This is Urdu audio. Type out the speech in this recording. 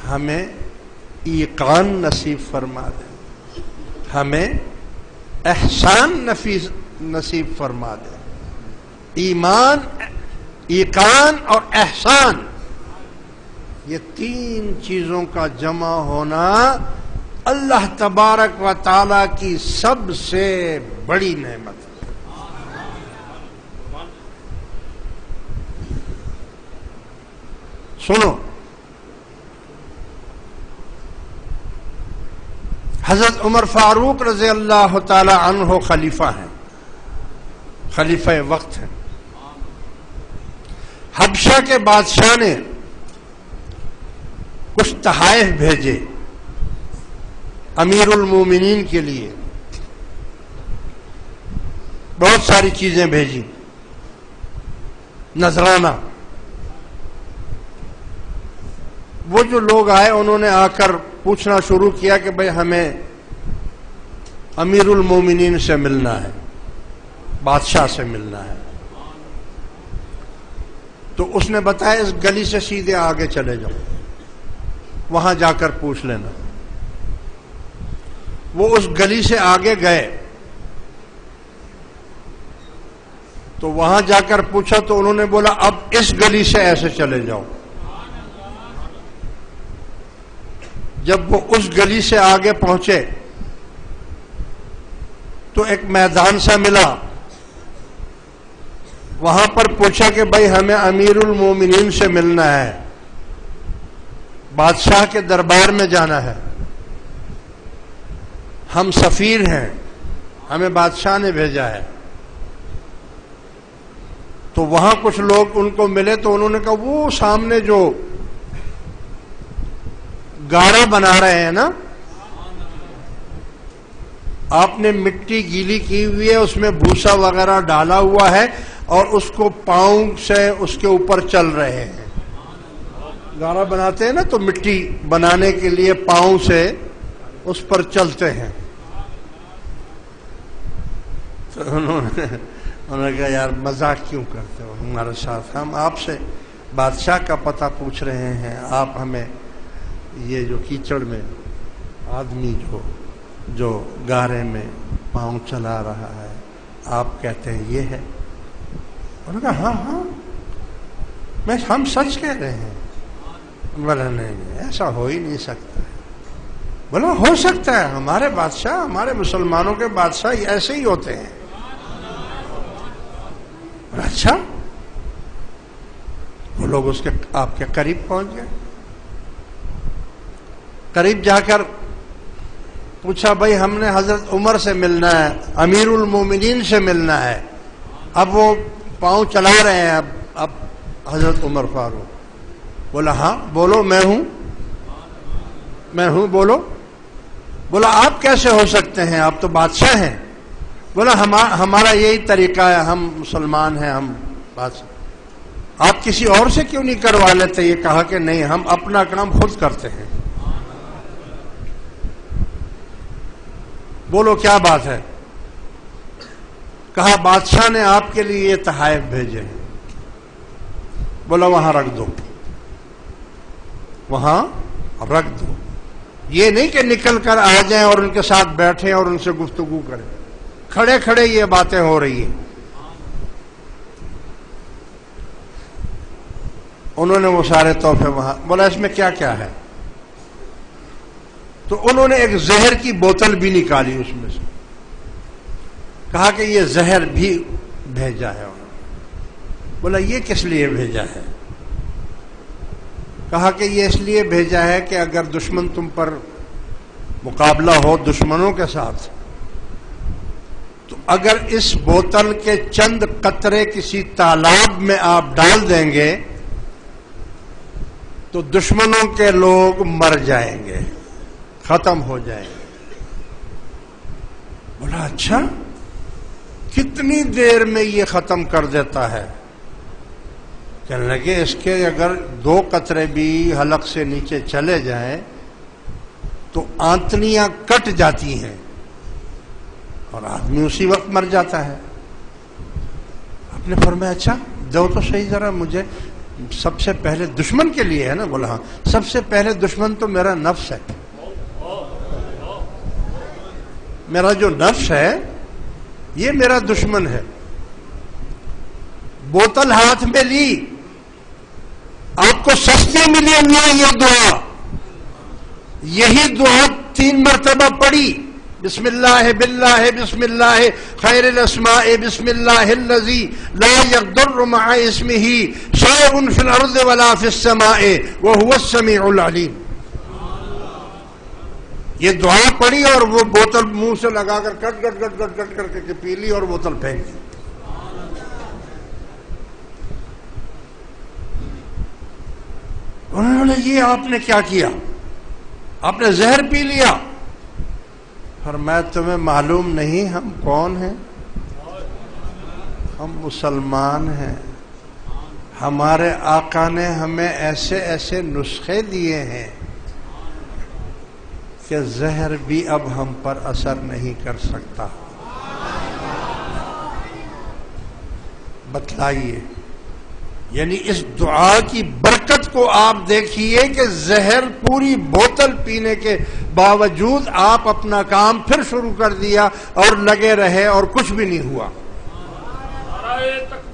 ہمیں ایقان نصیب فرما دے، ہمیں احسان نصیب فرما دے۔ ایمان، ایقان اور احسان، یہ تین چیزوں کا جمع ہونا اللہ تبارک و تعالی کی سب سے بڑی نعمت ہے۔ سنو، حضرت عمر فاروق رضی اللہ تعالی عنہ خلیفہ ہیں، خلیفہ وقت ہیں۔ حبشہ کے بادشاہ نے کچھ تحائف بھیجے امیر المومنین کے لیے، بہت ساری چیزیں بھیجی، نذرانہ۔ وہ جو لوگ آئے انہوں نے آ کر پوچھنا شروع کیا کہ بھئی ہمیں امیر المومنین سے ملنا ہے، بادشاہ سے ملنا ہے۔ تو اس نے بتایا اس گلی سے سیدھے آگے چلے جاؤ، وہاں جا کر پوچھ لینا۔ وہ اس گلی سے آگے گئے تو وہاں جا کر پوچھا تو انہوں نے بولا اب اس گلی سے ایسے چلے جاؤ۔ جب وہ اس گلی سے آگے پہنچے تو ایک میدان سا ملا، وہاں پر پوچھا کہ بھائی ہمیں امیر المومنین سے ملنا ہے، بادشاہ کے دربار میں جانا ہے، ہم سفیر ہیں، ہمیں بادشاہ نے بھیجا ہے۔ تو وہاں کچھ لوگ ان کو ملے تو انہوں نے کہا وہ سامنے جو گاڑا بنا رہے ہیں نا، آپ نے مٹی گیلی کی ہوئی ہے، اس میں بھوسا وغیرہ ڈالا ہوا ہے اور اس کو پاؤں سے اس کے اوپر چل رہے ہیں۔ گاڑا بناتے ہیں نا تو مٹی بنانے کے لیے پاؤں سے اس پر چلتے ہیں۔ تو انہوں نے کہا یار مذاق کیوں کرتے ہو ہمارے ساتھ، ہم آپ سے بادشاہ کا پتہ پوچھ رہے ہیں، آپ ہمیں یہ جو کیچڑ میں آدمی جو گارے میں پاؤں چلا رہا ہے آپ کہتے ہیں یہ ہے؟ انہوں نے کہا ہاں ہم سچ کہہ رہے ہیں۔ بولا نہیں ایسا ہو ہی نہیں سکتا۔ بولا ہو سکتا ہے، ہمارے بادشاہ، ہمارے مسلمانوں کے بادشاہ ایسے ہی ہوتے ہیں۔ بولا اچھا؟ وہ لوگ اس کے آپ کے قریب پہنچ گئے، قریب جا کر پوچھا بھائی ہم نے حضرت عمر سے ملنا ہے، امیر المومنین سے ملنا ہے۔ اب وہ پاؤں چلا رہے ہیں، اب حضرت عمر فاروق بولا ہاں بولو میں ہوں بولو۔ بولا آپ کیسے ہو سکتے ہیں، آپ تو بادشاہ ہیں۔ بولا ہمارا یہی طریقہ ہے، ہم مسلمان ہیں، ہم بادشاہ۔ آپ کسی اور سے کیوں نہیں کروا لیتے؟ یہ کہا کہ نہیں ہم اپنا کام خود کرتے ہیں۔ بولو کیا بات ہے؟ کہا بادشاہ نے آپ کے لیے یہ تحائف بھیجے ہیں۔ بولا وہاں رکھ دو، وہاں رکھ دو، یہ نہیں کہ نکل کر آ جائیں اور ان کے ساتھ بیٹھیں اور ان سے گفتگو کریں، کھڑے کھڑے یہ باتیں ہو رہی ہیں۔ انہوں نے وہ سارے تحفے وہاں، بولا اس میں کیا کیا ہے؟ تو انہوں نے ایک زہر کی بوتل بھی نکالی اس میں سے، کہا کہ یہ زہر بھی بھیجا ہے انہوں نے۔ بولا یہ کس لیے بھیجا ہے؟ کہا کہ یہ اس لیے بھیجا ہے کہ اگر دشمن تم پر مقابلہ ہو دشمنوں کے ساتھ تو اگر اس بوتل کے چند قطرے کسی تالاب میں آپ ڈال دیں گے تو دشمنوں کے لوگ مر جائیں گے، ختم ہو جائیں گے۔ بولا اچھا کتنی دیر میں یہ ختم کر دیتا ہے؟ کہنے لگے اس کے اگر 2 قطرے بھی حلق سے نیچے چلے جائیں تو آنتنیاں کٹ جاتی ہیں اور آدمی اسی وقت مر جاتا ہے۔ آپ نے فرمایا اچھا دو تو صحیح ذرا مجھے، سب سے پہلے دشمن کے لیے ہے نا؟ بولا ہاں، سب سے پہلے دشمن تو میرا نفس ہے. میرا جو نفس ہے یہ میرا دشمن ہے. بوتل ہاتھ میں لی، آپ کو سستی ملی ہوئی ہے یہ دعا، یہی دعا 3 مرتبہ پڑھی. بسم اللہ باللہ بسم اللہ خیر الاسماء بسم اللہ الذی لا یضر مع اسمہ شیء فی الارض ولا فی السماء وہو السمیع العلیم. یہ دعا پڑھی اور وہ بوتل منہ سے لگا کر گٹ گٹ گٹ گٹ گٹ کر کے پی لی اور بوتل پھینک دی. انہوں نے یہ آپ نے کیا کیا؟ آپ نے زہر پی لیا. فرمایا تمہیں معلوم نہیں ہم کون ہیں؟ ہم مسلمان ہیں. ہمارے آقا نے ہمیں ایسے ایسے نسخے دیے ہیں کہ زہر بھی اب ہم پر اثر نہیں کر سکتا. بتلائیے، یعنی اس دعا کی برکت کو آپ دیکھیے کہ زہر پوری بوتل پینے کے باوجود آپ اپنا کام پھر شروع کر دیا اور لگے رہے اور کچھ بھی نہیں ہوا.